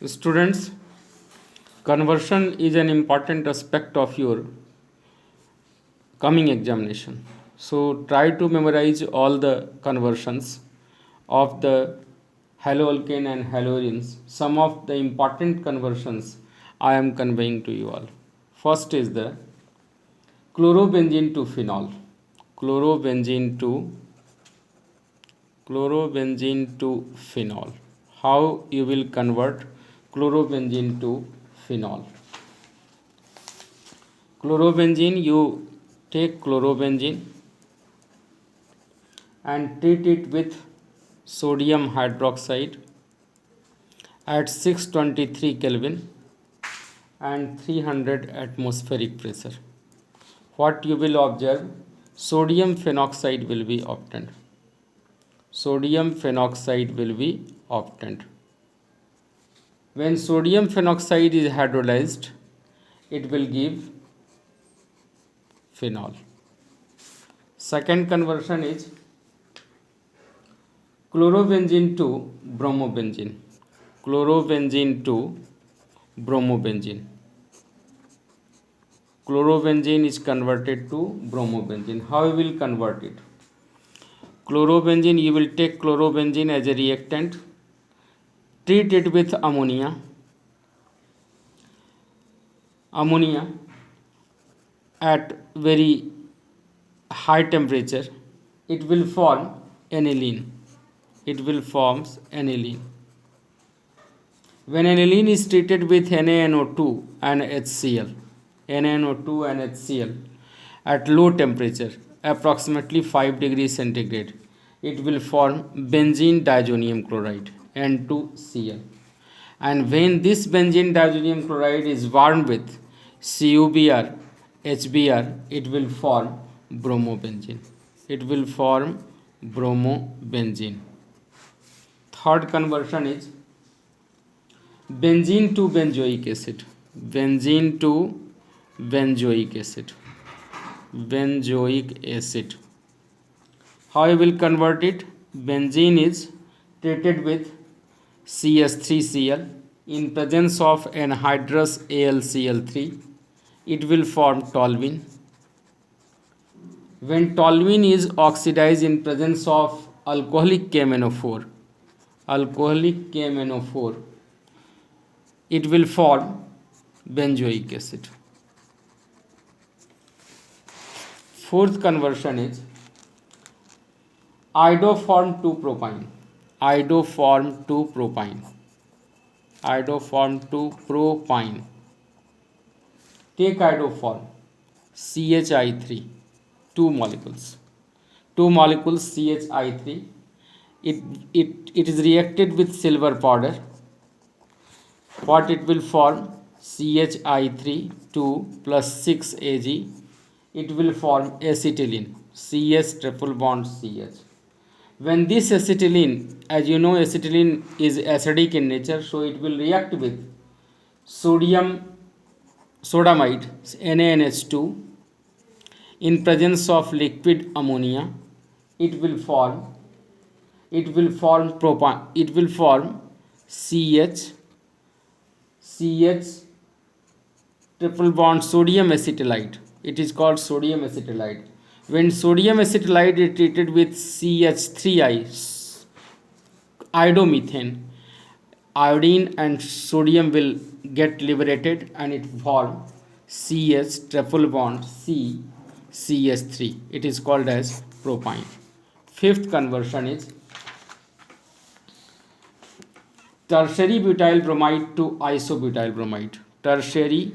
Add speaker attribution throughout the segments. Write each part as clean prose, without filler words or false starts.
Speaker 1: Students, conversion is an important aspect of your coming examination. So try to memorize all the conversions of the haloalkane and haloarenes. Some of the important conversions I am conveying to you all. First is the chlorobenzene to phenol. Chlorobenzene to chlorobenzene to phenol. How you will convert chlorobenzene to phenol? Chlorobenzene, you take chlorobenzene and treat it with sodium hydroxide at 623 Kelvin and 300 atmospheric pressure. What you will observe? Sodium phenoxide will be obtained. Sodium phenoxide will be obtained. When sodium phenoxide is hydrolyzed, it will give phenol. Second conversion is chlorobenzene to bromobenzene. Chlorobenzene to bromobenzene. Chlorobenzene is converted to bromobenzene. How you will convert it? Chlorobenzene, you will take chlorobenzene as a reactant, treat it with ammonia. Ammonia at very high temperature, it will form aniline. It will form aniline. When aniline is treated with NaNO2 and HCl, NaNO2 and HCl at low temperature, approximately 5 degrees centigrade, it will form benzene diazonium chloride, N2Cl. And when this benzene diazonium chloride is warmed with CuBr, HBr, it will form bromobenzene. It will form bromobenzene. Third conversion is benzene to benzoic acid. Benzene to benzoic acid. Benzoic acid. How you will convert it? Benzene is treated with CS3Cl in presence of anhydrous AlCl3. It will form toluene. When toluene is oxidized in presence of alcoholic KMnO4, it will form benzoic acid. Fourth conversion is iodoform to propine. Iodoform to propine. Iodoform to propine. Take iodoform CHI3, 2 molecules. 2 molecules CHI3. It is reacted with silver powder. What it will form? CHI3 2 plus 6 Ag. It will form acetylene, CS triple bond CH. When this acetylene, as you know, acetylene is acidic in nature, so it will react with sodium sodamide NaNH2 in presence of liquid ammonia. It will form propane. It will form CH triple bond sodium acetylide. It is called sodium acetylide. When sodium acetylide is treated with CH3I, iodomethane, iodine and sodium will get liberated and it form CH triple bond C CH3. It is called as propine. Fifth conversion is tertiary butyl bromide to isobutyl bromide. Tertiary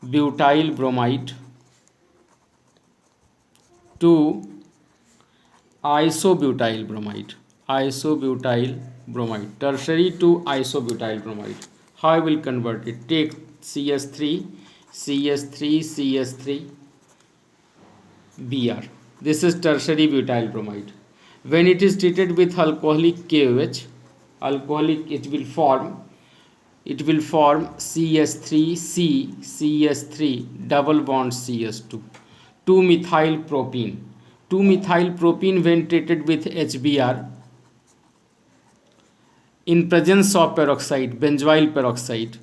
Speaker 1: butyl bromide to isobutyl bromide. Isobutyl bromide. Tertiary to isobutyl bromide. How I will convert it? Take CS3, CS3, CS3, Br. This is tertiary butyl bromide. When it is treated with alcoholic KOH, it will form CS3C, CS3 double bond CS2, 2-methyl propene. 2-methyl propene when treated with HBr, In presence of peroxide, benzoyl peroxide,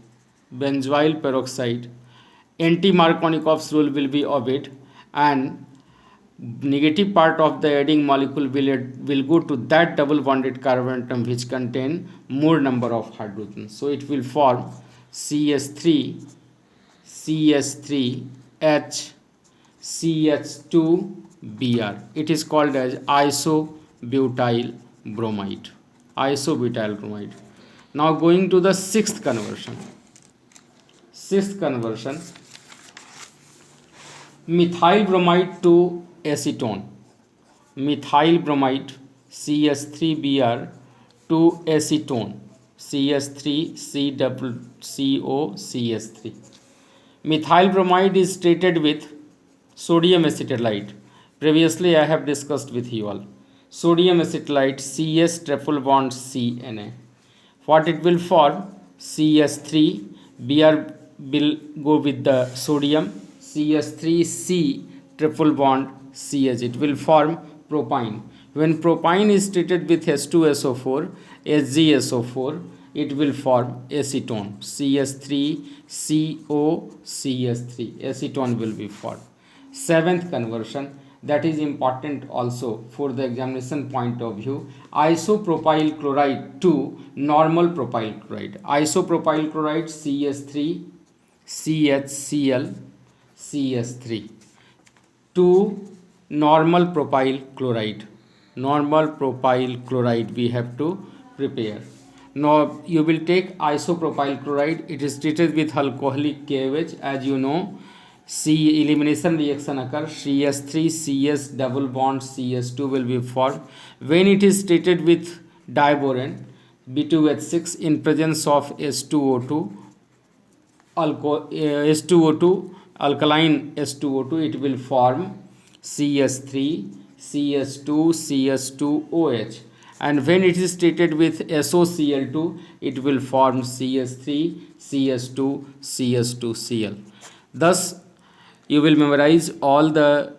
Speaker 1: anti-Markovnikov's rule will be obeyed, and negative part of the adding molecule will go to that double bonded carbon atom which contain more number of hydrogens. So it will form CH3, CH3H, CH2Br. It is called as isobutyl bromide. Isobutyl bromide. Now going to the sixth conversion. Methyl bromide to acetone. Methyl bromide CH3Br to acetone CH3COCH3. Methyl bromide is treated with sodium acetylide. Previously I have discussed with you all. Sodium acetylide CS triple bond CNA. What it will form? CH3, Br will go with the sodium, CH3C triple bond CH. It will form propyne. When propyne is treated with H2SO4, HgSO4, it will form acetone, CH3COCH3. Acetone will be formed. Seventh conversion, that is important also for the examination point of view, isopropyl chloride to normal propyl chloride. Isopropyl chloride CH3 CHCl CH3 to normal propyl chloride. Normal propyl chloride we have to prepare. Now you will take isopropyl chloride. It is treated with alcoholic KOH. As you know, C elimination reaction occurs. CH3 CS double bond CH2 will be formed. When it is treated with diborane B2H6 in presence of H2O2, H2O2 alkaline H2O2, it will form CH3 CH2 CH2OH, and when it is treated with SOCl2, it will form CH3 CH2 CH2Cl. Thus you will memorize all the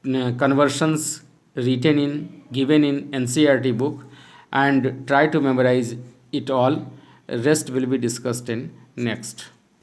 Speaker 1: conversions given in NCERT book, and try to memorize it all. Rest will be discussed in next.